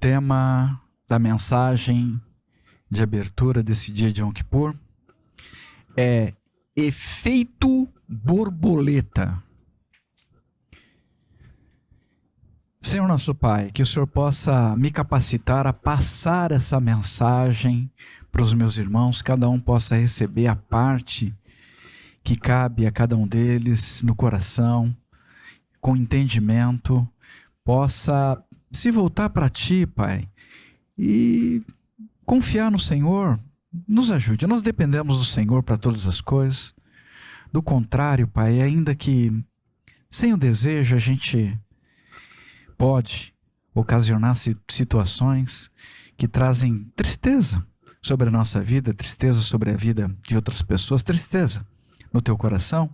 tema da mensagem de abertura desse dia de Yom Kippur é efeito borboleta. Senhor nosso Pai, que o Senhor possa me capacitar a passar essa mensagem para os meus irmãos, cada um possa receber a parte que cabe a cada um deles no coração, com entendimento, possa se voltar para Ti, Pai, e confiar no Senhor. Nos ajude, nós dependemos do Senhor para todas as coisas. Do contrário, Pai, ainda que sem o desejo a gente pode ocasionar situações que trazem tristeza sobre a nossa vida, tristeza sobre a vida de outras pessoas, tristeza no teu coração.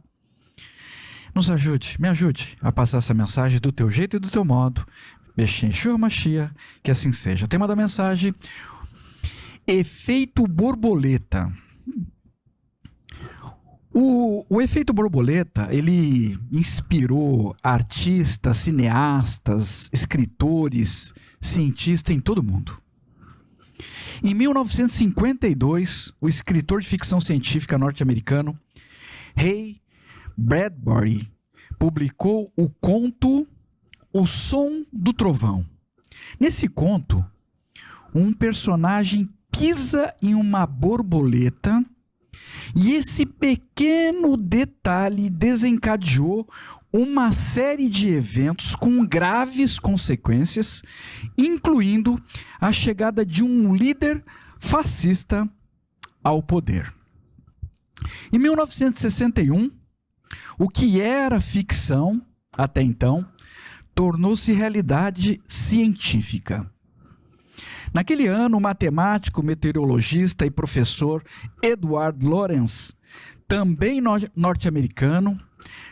Nos ajude, me ajude a passar essa mensagem do teu jeito e do teu modo. Yeshua Mashiach, que assim seja. Tema da mensagem: efeito borboleta. O efeito borboleta, ele inspirou artistas, cineastas, escritores, cientistas em todo o mundo. Em 1952, o escritor de ficção científica norte-americano Ray Bradbury publicou o conto O Som do Trovão. Nesse conto, um personagem pisa em uma borboleta e esse pequeno detalhe desencadeou uma série de eventos com graves consequências, incluindo a chegada de um líder fascista ao poder. Em 1961, o que era ficção até então tornou-se realidade científica. Naquele ano, o matemático, meteorologista e professor Edward Lorenz, também norte-americano,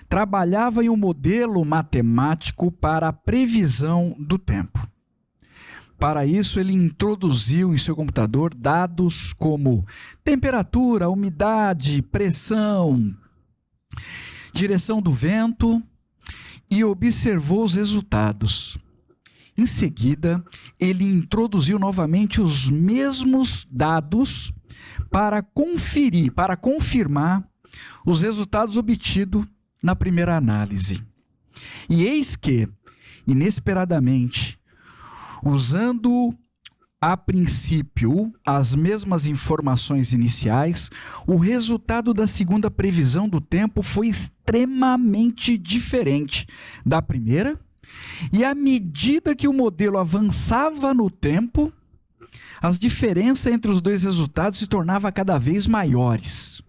trabalhava em um modelo matemático para a previsão do tempo. Para isso, ele introduziu em seu computador dados como temperatura, umidade, pressão, direção do vento e observou os resultados. Em seguida, ele introduziu novamente os mesmos dados para confirmar os resultados obtidos na primeira análise. E eis que, inesperadamente, usando a princípio as mesmas informações iniciais, o resultado da segunda previsão do tempo foi extremamente diferente da primeira. E à medida que o modelo avançava no tempo, as diferenças entre os dois resultados se tornavam cada vez maiores.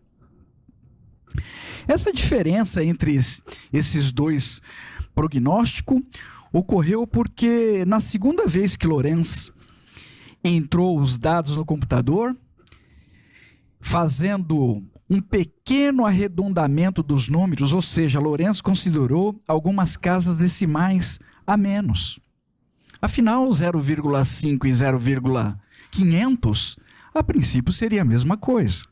Essa diferença entre esses dois prognósticos ocorreu porque, na segunda vez que Lorenz entrou os dados no computador, fazendo um pequeno arredondamento dos números, ou seja, Lorenz considerou algumas casas decimais a menos. Afinal, 0,5 e 0,500, a princípio seria a mesma coisa.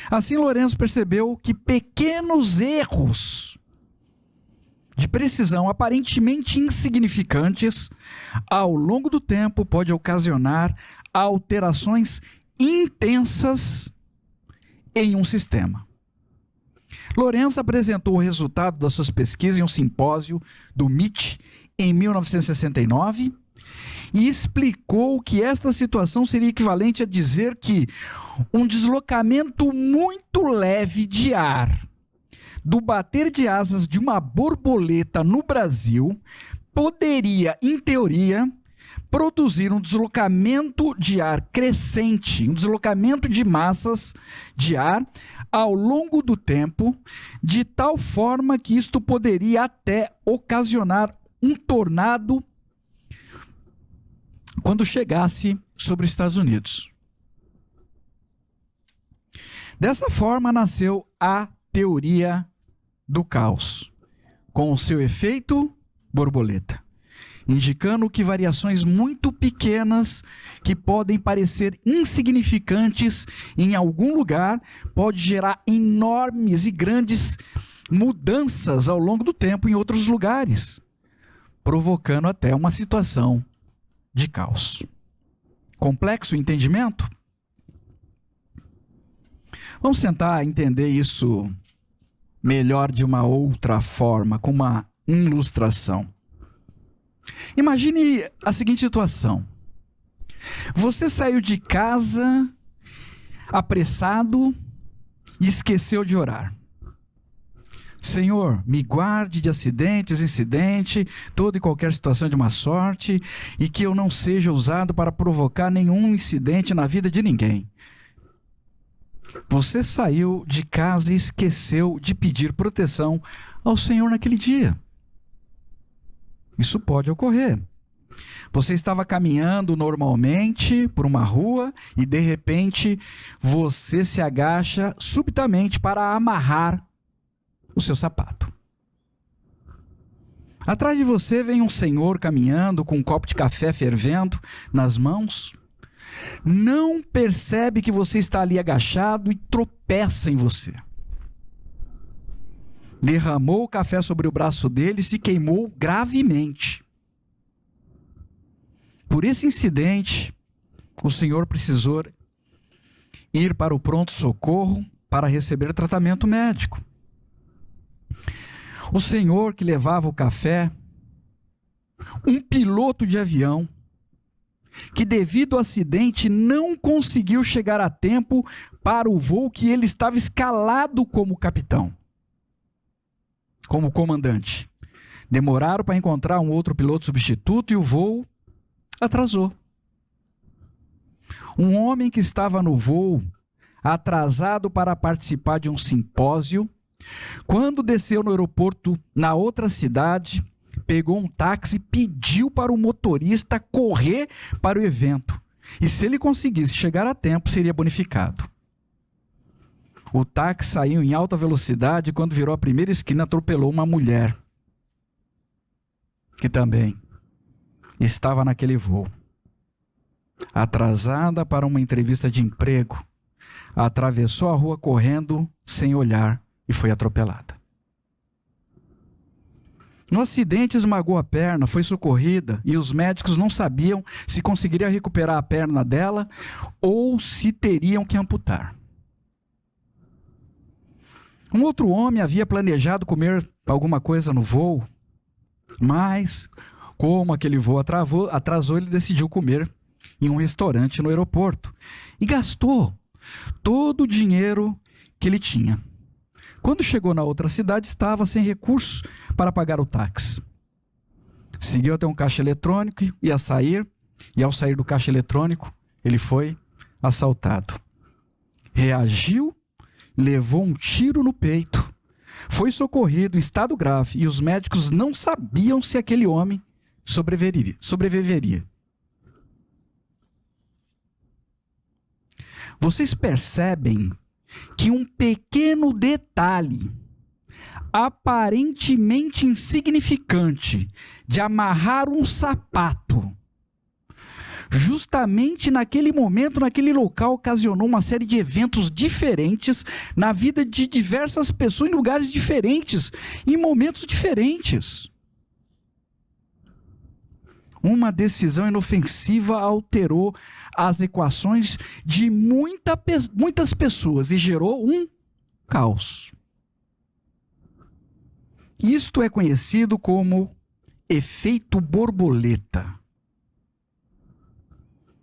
Assim, Lorenz percebeu que pequenos erros de precisão aparentemente insignificantes, ao longo do tempo, pode ocasionar alterações intensas em um sistema. Lorenz apresentou o resultado das suas pesquisas em um simpósio do MIT em 1969 e explicou que esta situação seria equivalente a dizer que um deslocamento muito leve de ar do bater de asas de uma borboleta no Brasil poderia, em teoria, produzir um deslocamento de ar crescente, um deslocamento de massas de ar ao longo do tempo, de tal forma que isto poderia até ocasionar um tornado quando chegasse sobre os Estados Unidos. Dessa forma nasceu a teoria do caos, com o seu efeito borboleta, indicando que variações muito pequenas, que podem parecer insignificantes em algum lugar, pode gerar enormes e grandes mudanças ao longo do tempo em outros lugares, provocando até uma situação de caos. Complexo o entendimento? Vamos tentar entender isso melhor de uma outra forma, com uma ilustração. Imagine a seguinte situação. Você saiu de casa apressado e esqueceu de orar. Senhor, me guarde de acidentes, incidente, toda e qualquer situação de má sorte, e que eu não seja usado para provocar nenhum incidente na vida de ninguém. Você saiu de casa e esqueceu de pedir proteção ao Senhor naquele dia. Isso pode ocorrer. Você estava caminhando normalmente por uma rua e, de repente, você se agacha subitamente para amarrar o seu sapato. Atrás de você vem um senhor caminhando com um copo de café fervendo nas mãos. Não percebe que você está ali agachado e tropeça em você. Derramou o café sobre o braço dele e se queimou gravemente. Por esse incidente, o senhor precisou ir para o pronto-socorro para receber tratamento médico. O senhor que levava o café, um piloto de avião, que devido ao acidente não conseguiu chegar a tempo para o voo que ele estava escalado como capitão, como comandante. Demoraram para encontrar um outro piloto substituto e o voo atrasou. Um homem que estava no voo, atrasado para participar de um simpósio, quando desceu no aeroporto na outra cidade, pegou um táxi e pediu para o motorista correr para o evento. E se ele conseguisse chegar a tempo, seria bonificado. O táxi saiu em alta velocidade e quando virou a primeira esquina, atropelou uma mulher, que também estava naquele voo. Atrasada para uma entrevista de emprego, atravessou a rua correndo sem olhar e foi atropelada. No acidente, esmagou a perna, foi socorrida e os médicos não sabiam se conseguiriam recuperar a perna dela ou se teriam que amputar. Um outro homem havia planejado comer alguma coisa no voo, mas como aquele voo atrasou, ele decidiu comer em um restaurante no aeroporto e gastou todo o dinheiro que ele tinha. Quando chegou na outra cidade, estava sem recursos para pagar o táxi. Seguiu até um caixa eletrônico, ia sair, e ao sair do caixa eletrônico, ele foi assaltado. Reagiu, levou um tiro no peito, foi socorrido em estado grave, e os médicos não sabiam se aquele homem sobreviveria. Vocês percebem que um pequeno detalhe, aparentemente insignificante, de amarrar um sapato, justamente naquele momento, naquele local, ocasionou uma série de eventos diferentes na vida de diversas pessoas, em lugares diferentes, em momentos diferentes. Uma decisão inofensiva alterou as equações de muitas pessoas e gerou um caos. Isto é conhecido como efeito borboleta.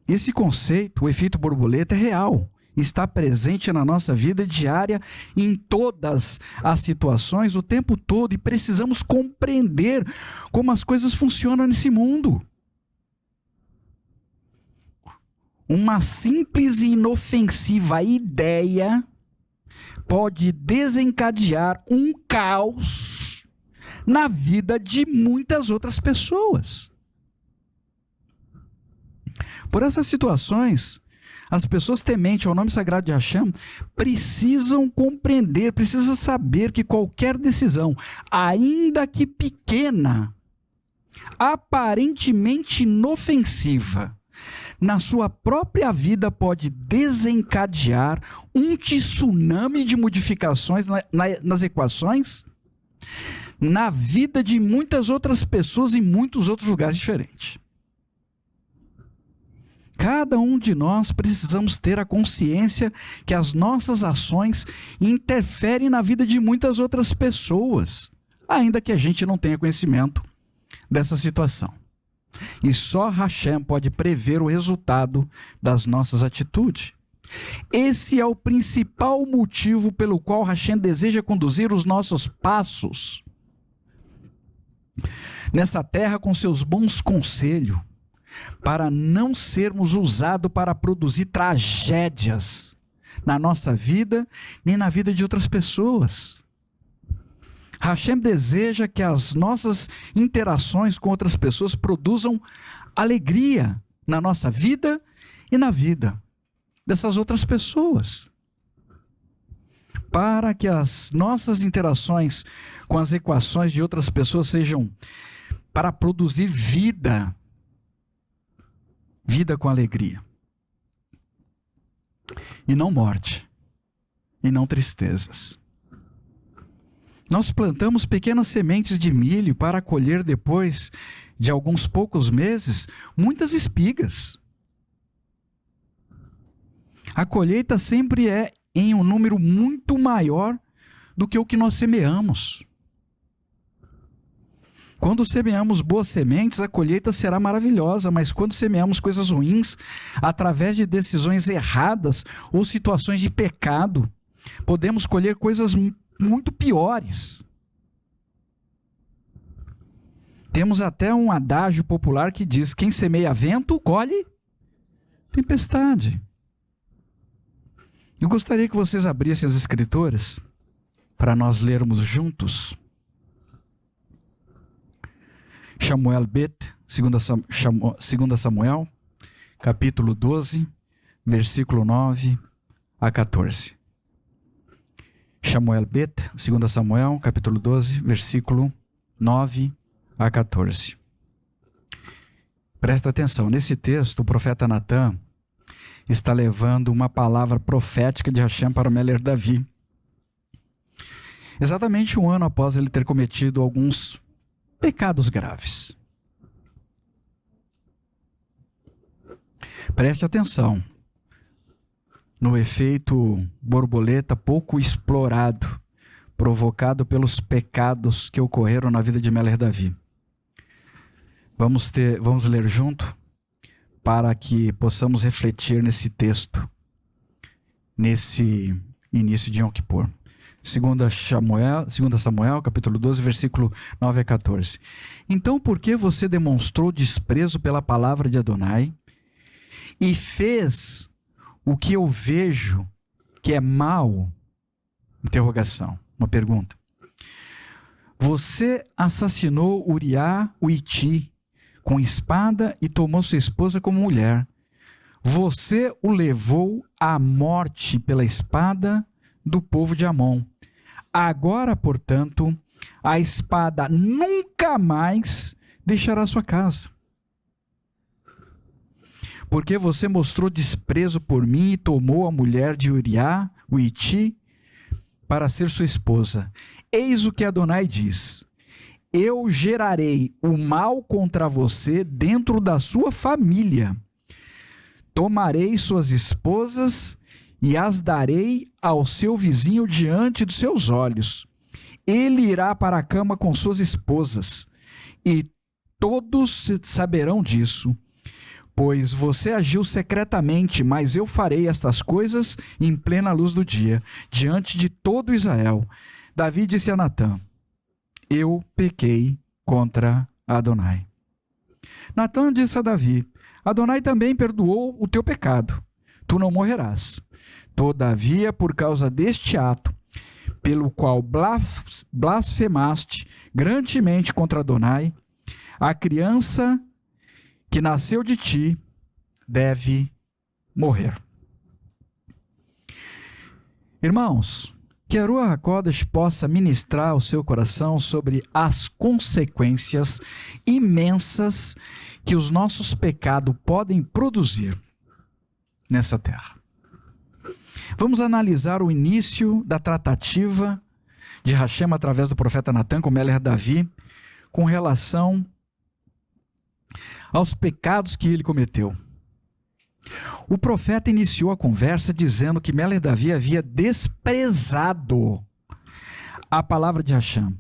Esse conceito, o efeito borboleta, é real. Está presente na nossa vida diária, em todas as situações, o tempo todo, e precisamos compreender como as coisas funcionam nesse mundo. Uma simples e inofensiva ideia pode desencadear um caos na vida de muitas outras pessoas. Por essas situações, as pessoas tementes ao nome sagrado de Hashem precisam compreender, precisam saber que qualquer decisão, ainda que pequena, aparentemente inofensiva, na sua própria vida pode desencadear um tsunami de modificações nas equações, na vida de muitas outras pessoas em muitos outros lugares diferentes. Cada um de nós precisamos ter a consciência que as nossas ações interferem na vida de muitas outras pessoas, ainda que a gente não tenha conhecimento dessa situação. E só Hashem pode prever o resultado das nossas atitudes. Esse é o principal motivo pelo qual Hashem deseja conduzir os nossos passos nessa terra com seus bons conselhos, para não sermos usados para produzir tragédias na nossa vida, nem na vida de outras pessoas. Hashem deseja que as nossas interações com outras pessoas produzam alegria na nossa vida e na vida dessas outras pessoas. Para que as nossas interações com as equações de outras pessoas sejam para produzir vida com alegria. E não morte, e não tristezas. Nós plantamos pequenas sementes de milho para colher depois de alguns poucos meses muitas espigas. A colheita sempre é em um número muito maior do que o que nós semeamos. Quando semeamos boas sementes, a colheita será maravilhosa, mas quando semeamos coisas ruins, através de decisões erradas ou situações de pecado, podemos colher coisas muito piores. Temos até um adágio popular que diz: quem semeia vento, colhe tempestade. Eu gostaria que vocês abrissem as Escrituras para nós lermos juntos. Samuel Bet, 2 Samuel, capítulo 12, versículo 9 a 14. Samuel Bet, 2 Samuel, capítulo 12, versículo 9 a 14. Presta atenção, nesse texto o profeta Natan está levando uma palavra profética de Hashem para o Melech Davi. Exatamente um ano após ele ter cometido alguns pecados graves. Preste atenção no efeito borboleta pouco explorado, provocado pelos pecados que ocorreram na vida de Melech Davi. Vamos ler junto para que possamos refletir nesse texto, nesse início de Yom Kippur. 2 Samuel, capítulo 12, versículo 9 a 14. Então, por que você demonstrou desprezo pela palavra de Adonai e fez o que eu vejo que é mal? Interrogação, uma pergunta. Você assassinou Uriá, o Iti, com espada e tomou sua esposa como mulher. Você o levou à morte pela espada do povo de Amon. Agora, portanto, a espada nunca mais deixará sua casa. Porque você mostrou desprezo por mim e tomou a mulher de Uriá, o Iti, para ser sua esposa. Eis o que Adonai diz: eu gerarei o mal contra você dentro da sua família. Tomarei suas esposas e as darei ao seu vizinho diante dos seus olhos. Ele irá para a cama com suas esposas, e todos saberão disso, pois você agiu secretamente, mas eu farei estas coisas em plena luz do dia, diante de todo Israel. Davi disse a Natã: eu pequei contra Adonai. Natã disse a Davi: Adonai também perdoou o teu pecado, tu não morrerás. Todavia, por causa deste ato, pelo qual blasfemaste grandemente contra Adonai, a criança que nasceu de ti deve morrer. Irmãos, que a Ruach HaKodesh possa ministrar ao seu coração sobre as consequências imensas que os nossos pecados podem produzir nessa terra. Vamos analisar o início da tratativa de Hashem através do profeta Natan com Melech Davi com relação aos pecados que ele cometeu. O profeta iniciou a conversa dizendo que Melech-Davi havia desprezado a palavra de Hashem.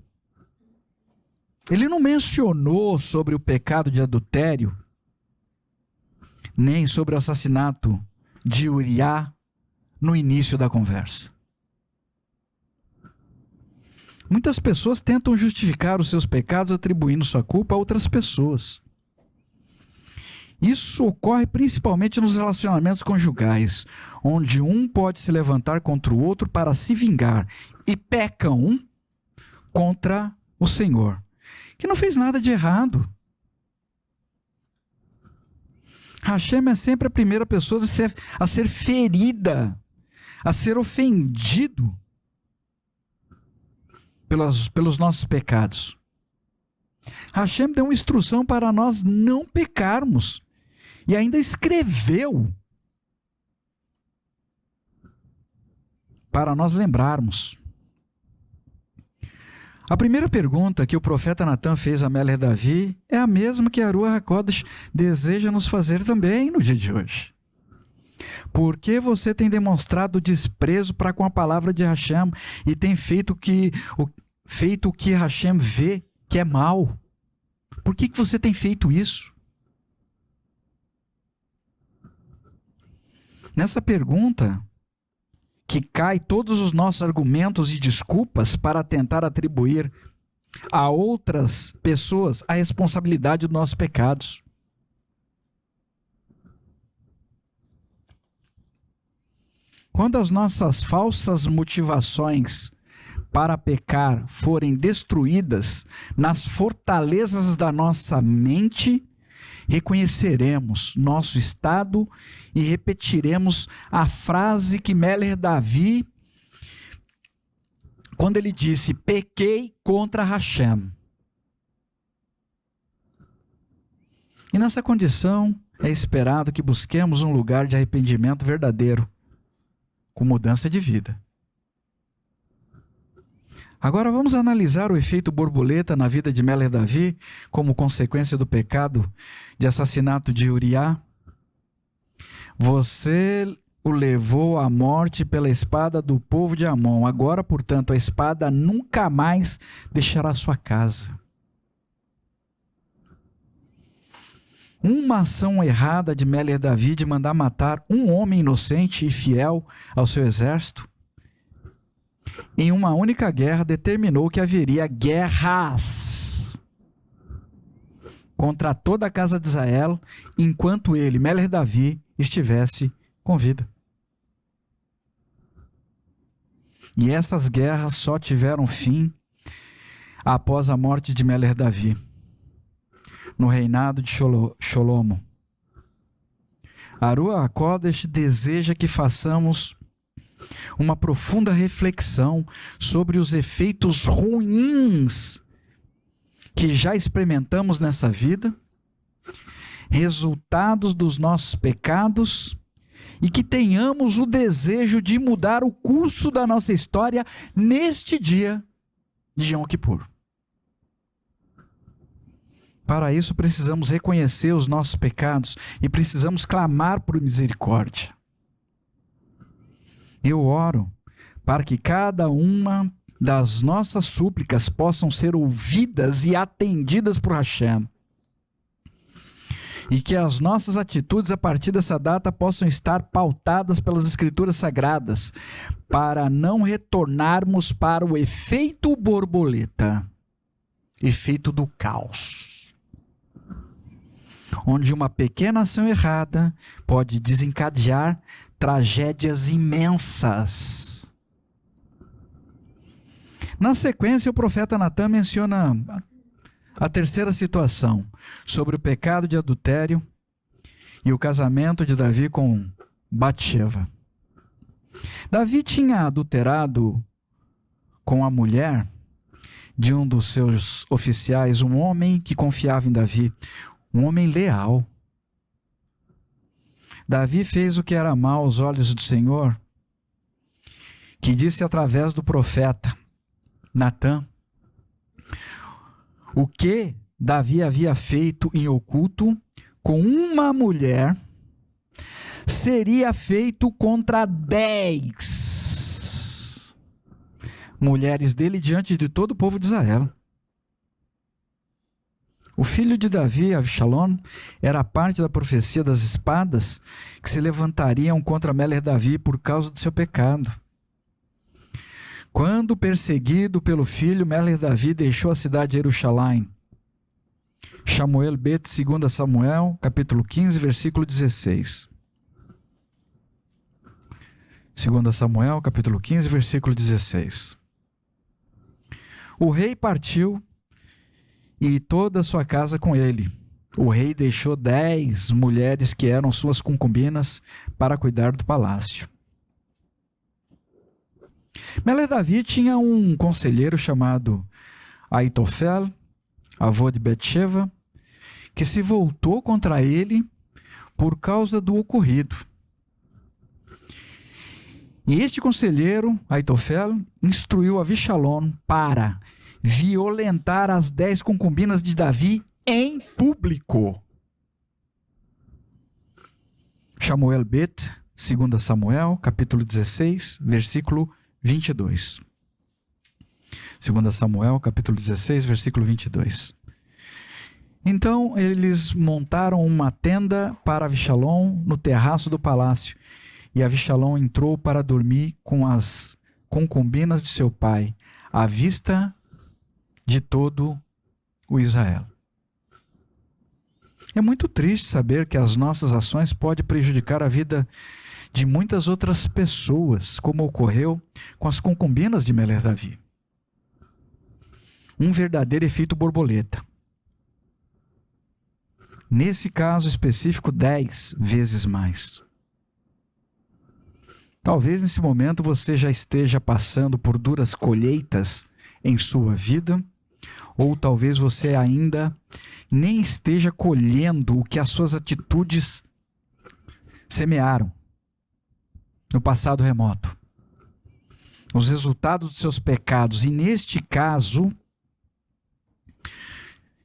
Ele não mencionou sobre o pecado de adultério, nem sobre o assassinato de Uriá no início da conversa. Muitas pessoas tentam justificar os seus pecados atribuindo sua culpa a outras pessoas. Isso ocorre principalmente nos relacionamentos conjugais, onde um pode se levantar contra o outro para se vingar e pecam contra o Senhor, que não fez nada de errado. Hashem é sempre a primeira pessoa a ser ferida, a ser ofendido pelos nossos pecados. Hashem deu uma instrução para nós não pecarmos e ainda escreveu para nós lembrarmos. A primeira pergunta que o profeta Natan fez a Melech-Davi é a mesma que a Ruach HaKodesh deseja nos fazer também no dia de hoje. Por que você tem demonstrado desprezo para com a palavra de Hashem e tem feito o que Hashem vê que é mal? Por que você tem feito isso? Nessa pergunta, que cai todos os nossos argumentos e desculpas para tentar atribuir a outras pessoas a responsabilidade dos nossos pecados. Quando as nossas falsas motivações para pecar forem destruídas nas fortalezas da nossa mente, reconheceremos nosso estado e repetiremos a frase que Melech-Davi, quando ele disse, pequei contra Hashem. E nessa condição é esperado que busquemos um lugar de arrependimento verdadeiro, com mudança de vida. Agora vamos analisar o efeito borboleta na vida de Melech-Davi como consequência do pecado de assassinato de Uriá. Você o levou à morte pela espada do povo de Amon. Agora, portanto, a espada nunca mais deixará sua casa. Uma ação errada de Melech-Davi de mandar matar um homem inocente e fiel ao seu exército, em uma única guerra, determinou que haveria guerras contra toda a casa de Israel, enquanto ele, Melech-Davi, estivesse com vida. E essas guerras só tiveram fim após a morte de Melech-Davi, no reinado de Sholomo. A Ruach HaKodesh deseja que façamos uma profunda reflexão sobre os efeitos ruins que já experimentamos nessa vida, resultados dos nossos pecados, e que tenhamos o desejo de mudar o curso da nossa história neste dia de Yom Kippur. Para isso precisamos reconhecer os nossos pecados e precisamos clamar por misericórdia. Eu oro para que cada uma das nossas súplicas possam ser ouvidas e atendidas por Hashem. E que as nossas atitudes a partir dessa data possam estar pautadas pelas Escrituras Sagradas, para não retornarmos para o efeito borboleta, efeito do caos, onde uma pequena ação errada pode desencadear tragédias imensas. Na sequência, o profeta Natan menciona a terceira situação, sobre o pecado de adultério e o casamento de Davi com Batseba. Davi tinha adulterado com a mulher de um dos seus oficiais, um homem que confiava em Davi, um homem leal. Davi fez o que era mal aos olhos do Senhor, que disse através do profeta Natan o que Davi havia feito em oculto com uma mulher, seria feito contra 10 mulheres dele diante de todo o povo de Israel. O filho de Davi, Avixalom, era parte da profecia das espadas que se levantariam contra Meler-Davi por causa do seu pecado. Quando perseguido pelo filho, Meler-Davi deixou a cidade de Jerusalém. Samuel Bet, 2 Samuel, capítulo 15, versículo 16. 2 Samuel, capítulo 15, versículo 16. O rei partiu e toda a sua casa com ele. O rei deixou 10 mulheres que eram suas concubinas para cuidar do palácio. Meler-Davi tinha um conselheiro chamado Aitofel, avô de Betsheva, que se voltou contra ele por causa do ocorrido. E este conselheiro, Aitofel, instruiu Avixalom para violentar as 10 concubinas de Davi em público. Samuel Bet, 2 Samuel, capítulo 16, versículo 22. 2 Samuel, capítulo 16, versículo 22. Então eles montaram uma tenda para Avixalom no terraço do palácio, e Avixalom entrou para dormir com as concubinas de seu pai, à vista de todo o Israel. É muito triste saber que as nossas ações podem prejudicar a vida de muitas outras pessoas, como ocorreu com as concubinas de Meler-Davi. Um verdadeiro efeito borboleta. Nesse caso específico, 10 vezes mais. Talvez nesse momento você já esteja passando por duras colheitas em sua vida, ou talvez você ainda nem esteja colhendo o que as suas atitudes semearam no passado remoto. Os resultados dos seus pecados, e neste caso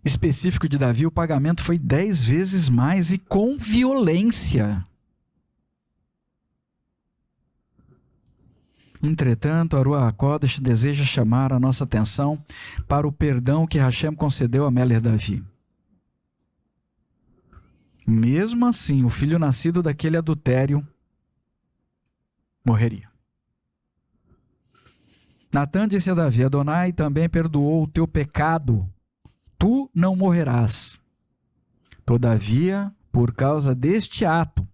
específico de Davi, o pagamento foi 10 vezes mais e com violência. Entretanto, a Ruach HaKodesh deseja chamar a nossa atenção para o perdão que Hashem concedeu a Meler-Davi. Mesmo assim, o filho nascido daquele adultério morreria. Natan disse a Davi: Adonai também perdoou o teu pecado, tu não morrerás. Todavia, por causa deste ato,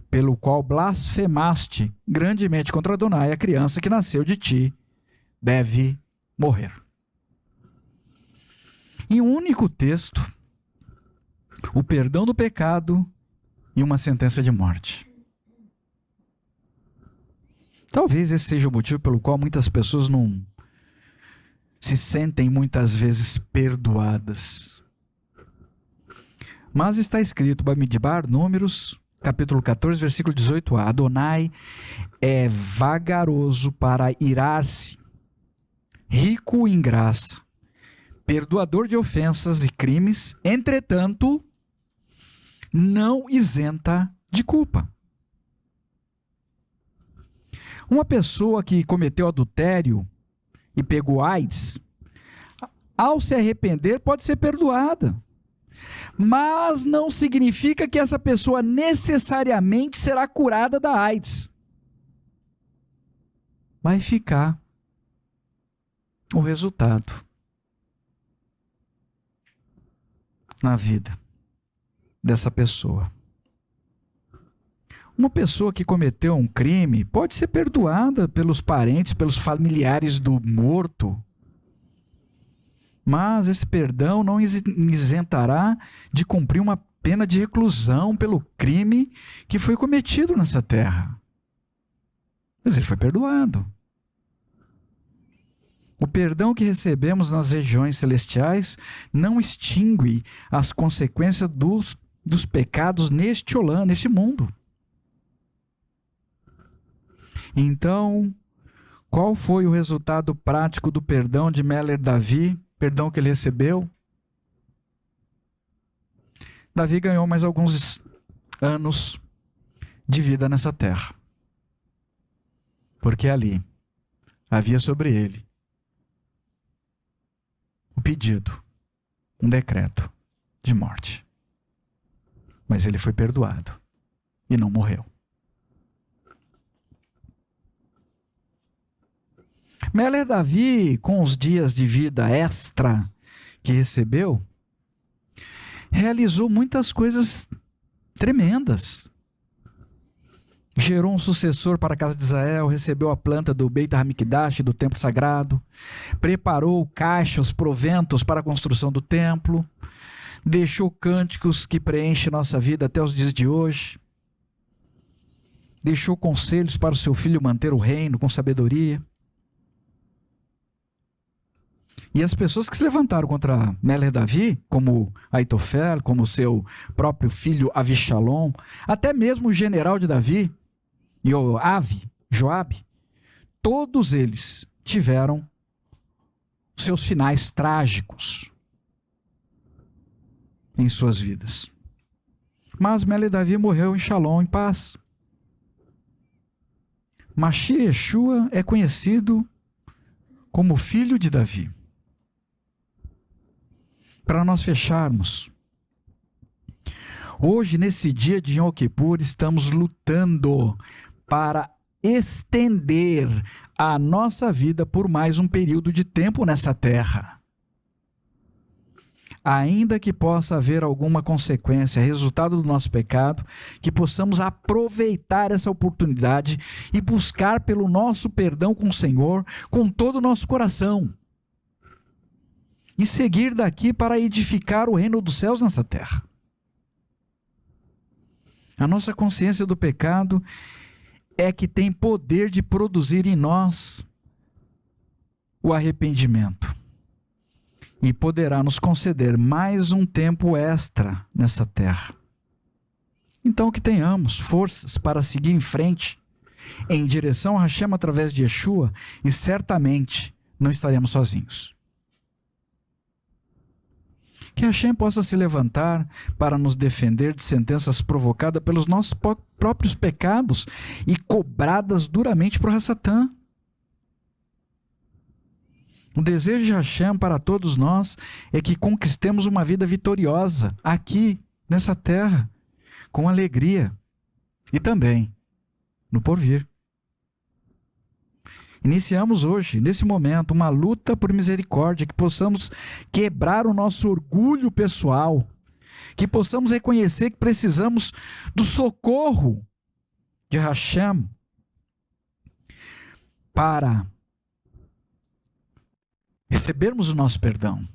pelo qual blasfemaste grandemente contra Adonai, a criança que nasceu de ti deve morrer. Em um único texto, o perdão do pecado e uma sentença de morte. Talvez esse seja o motivo pelo qual muitas pessoas não se sentem muitas vezes perdoadas. Mas está escrito, Bamidbar, Números, capítulo 14, versículo 18a. Adonai é vagaroso para irar-se, rico em graça, perdoador de ofensas e crimes, entretanto, não isenta de culpa. Uma pessoa que cometeu adultério e pegou AIDS, ao se arrepender, pode ser perdoada. Mas não significa que essa pessoa necessariamente será curada da AIDS. Vai ficar o resultado na vida dessa pessoa. Uma pessoa que cometeu um crime pode ser perdoada pelos parentes, pelos familiares do morto. Mas esse perdão não isentará de cumprir uma pena de reclusão pelo crime que foi cometido nessa terra. Mas ele foi perdoado. O perdão que recebemos nas regiões celestiais não extingue as consequências dos pecados neste olã, neste mundo. Então, qual foi o resultado prático do perdão de Meler-Davi? Perdão que ele recebeu? Davi ganhou mais alguns anos de vida nessa terra. Porque ali havia sobre ele o pedido, um decreto de morte. Mas ele foi perdoado e não morreu. Meler Davi, com os dias de vida extra que recebeu, realizou muitas coisas tremendas. Gerou um sucessor para a casa de Israel, recebeu a planta do Beit HaMikdash, do templo sagrado, preparou caixas, proventos para a construção do templo, deixou cânticos que preenchem nossa vida até os dias de hoje, deixou conselhos para o seu filho manter o reino com sabedoria. E as pessoas que se levantaram contra Meler Davi, como Aitofel, como seu próprio filho Avishalom, até mesmo o general de Davi, Joabe, todos eles tiveram seus finais trágicos em suas vidas. Mas Meler Davi morreu em Shalom, em paz. Mashiach Yeshua é conhecido como filho de Davi. Para nós fecharmos, hoje, nesse dia de Yom Kippur, estamos lutando para estender a nossa vida por mais um período de tempo nessa terra. Ainda que possa haver alguma consequência, resultado do nosso pecado, que possamos aproveitar essa oportunidade e buscar pelo nosso perdão com o Senhor, com todo o nosso coração. E seguir daqui para edificar o reino dos céus nessa terra. A nossa consciência do pecado é que tem poder de produzir em nós o arrependimento. E poderá nos conceder mais um tempo extra nessa terra. Então que tenhamos forças para seguir em frente, em direção a Hashem através de Yeshua, e certamente não estaremos sozinhos. Que Hashem possa se levantar para nos defender de sentenças provocadas pelos nossos próprios pecados e cobradas duramente por Satã. O desejo de Hashem para todos nós é que conquistemos uma vida vitoriosa aqui, nessa terra, com alegria e também no porvir. Iniciamos hoje, nesse momento, uma luta por misericórdia, que possamos quebrar o nosso orgulho pessoal, que possamos reconhecer que precisamos do socorro de Hashem para recebermos o nosso perdão.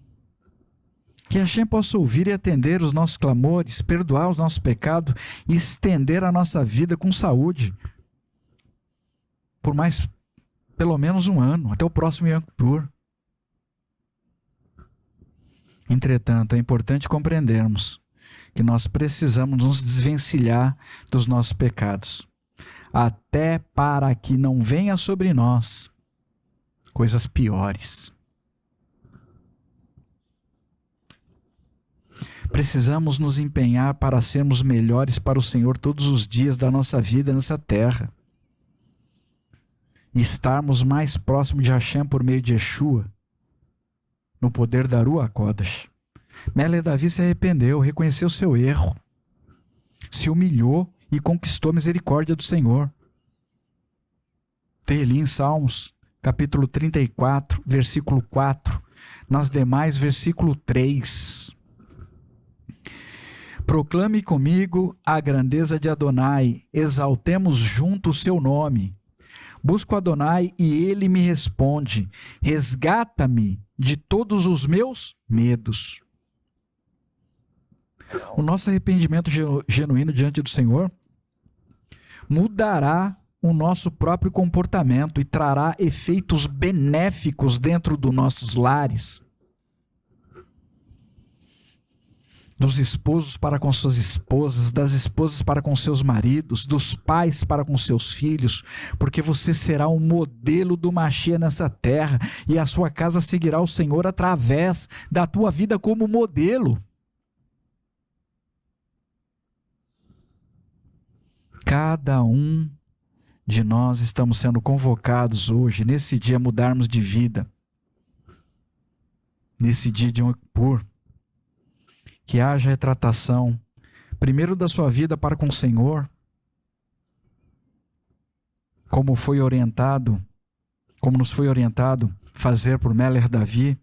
Que Hashem possa ouvir e atender os nossos clamores, perdoar os nossos pecados e estender a nossa vida com saúde por mais pelo menos um ano, até o próximo Yom Kippur. Entretanto, é importante compreendermos que nós precisamos nos desvencilhar dos nossos pecados, até para que não venha sobre nós coisas piores. Precisamos nos empenhar para sermos melhores para o Senhor todos os dias da nossa vida nessa terra. E estarmos mais próximos de Hashem por meio de Yeshua, no poder da Ruach HaKodesh. Meler Davi se arrependeu, reconheceu seu erro, se humilhou e conquistou a misericórdia do Senhor. Tem ali em Salmos, capítulo 34, versículo 4, nas demais, versículo 3. Proclame comigo a grandeza de Adonai, exaltemos junto o seu nome. Busco Adonai e ele me responde, resgata-me de todos os meus medos. O nosso arrependimento genuíno diante do Senhor mudará o nosso próprio comportamento e trará efeitos benéficos dentro dos nossos lares. Dos esposos para com suas esposas, das esposas para com seus maridos, dos pais para com seus filhos, porque você será um modelo do Mashiach nessa terra, e a sua casa seguirá o Senhor através da tua vida como modelo. Cada um de nós estamos sendo convocados hoje, nesse dia, a mudarmos de vida. Nesse dia de Yom Kippur. Que haja retratação, primeiro da sua vida para com o Senhor, como foi orientado, como nos foi orientado fazer por Meler Davi,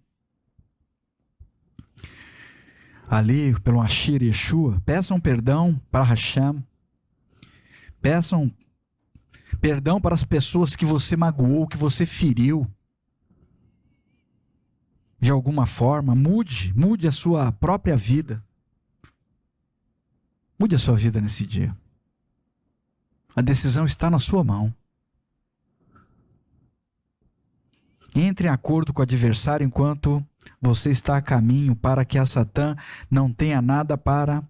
ali pelo Ashir Yeshua. Peçam perdão para Hashem, peçam perdão para as pessoas que você magoou, que você feriu, de alguma forma. Mude a sua própria vida, mude a sua vida nesse dia. A decisão está na sua mão. Entre em acordo com o adversário enquanto você está a caminho, para que a Satã não tenha nada para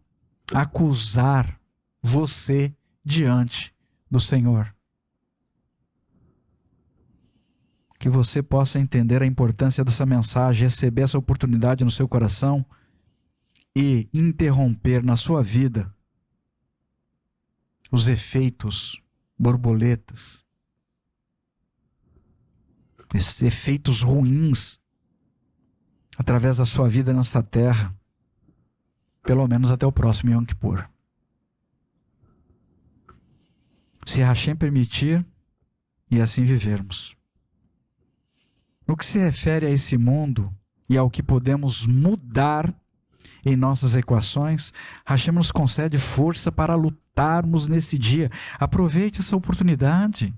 acusar você diante do Senhor. Que você possa entender a importância dessa mensagem, receber essa oportunidade no seu coração e interromper na sua vida os efeitos borboletas, esses efeitos ruins através da sua vida nessa terra, pelo menos até o próximo Yom Kippur. Se Hashem permitir, e assim vivermos. No que se refere a esse mundo e ao que podemos mudar em nossas equações, Hashem nos concede força para lutarmos nesse dia. Aproveite essa oportunidade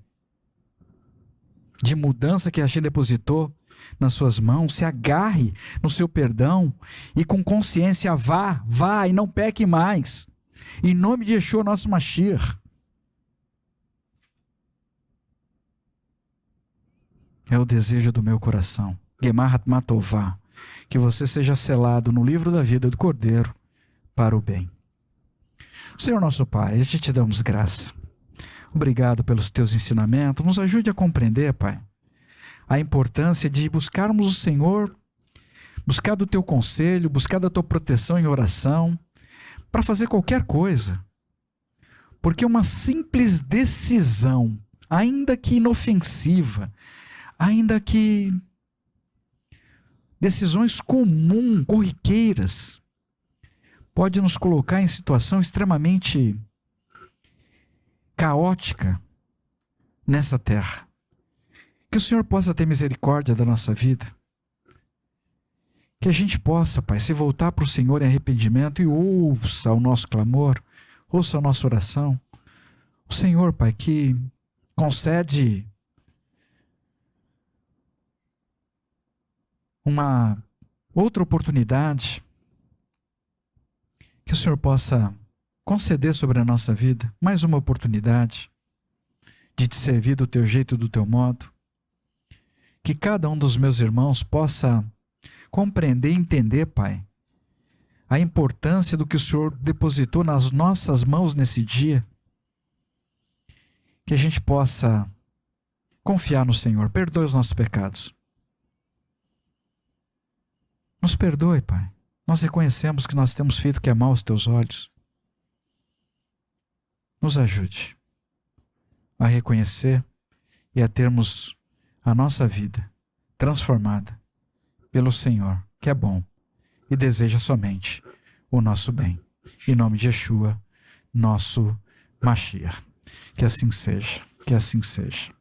de mudança que Hashem depositou nas suas mãos. Se agarre no seu perdão e com consciência vá e não peque mais. Em nome de Yeshua, nosso Mashiach. É o desejo do meu coração. Gemarat Matová. Que você seja selado no livro da vida do Cordeiro para o bem. Senhor nosso Pai, a gente te damos graça. Obrigado pelos teus ensinamentos. Nos ajude a compreender, Pai, a importância de buscarmos o Senhor, buscar do teu conselho, buscar da tua proteção em oração, para fazer qualquer coisa. Porque uma simples decisão, ainda que inofensiva, ainda que decisões comuns, corriqueiras, pode nos colocar em situação extremamente caótica nessa terra. Que o Senhor possa ter misericórdia da nossa vida. Que a gente possa, Pai, se voltar para o Senhor em arrependimento e ouça o nosso clamor, ouça a nossa oração. O Senhor, Pai, que concede uma outra oportunidade, que o Senhor possa conceder sobre a nossa vida mais uma oportunidade de te servir do teu jeito e do teu modo. Que cada um dos meus irmãos possa compreender e entender, Pai, a importância do que o Senhor depositou nas nossas mãos nesse dia. Que a gente possa confiar no Senhor. Perdoe os nossos pecados. Nos perdoe, Pai. Nós reconhecemos que nós temos feito o que é mal aos teus olhos. Nos ajude a reconhecer e a termos a nossa vida transformada pelo Senhor, que é bom e deseja somente o nosso bem. Em nome de Yeshua, nosso Mashiach. Que assim seja, que assim seja.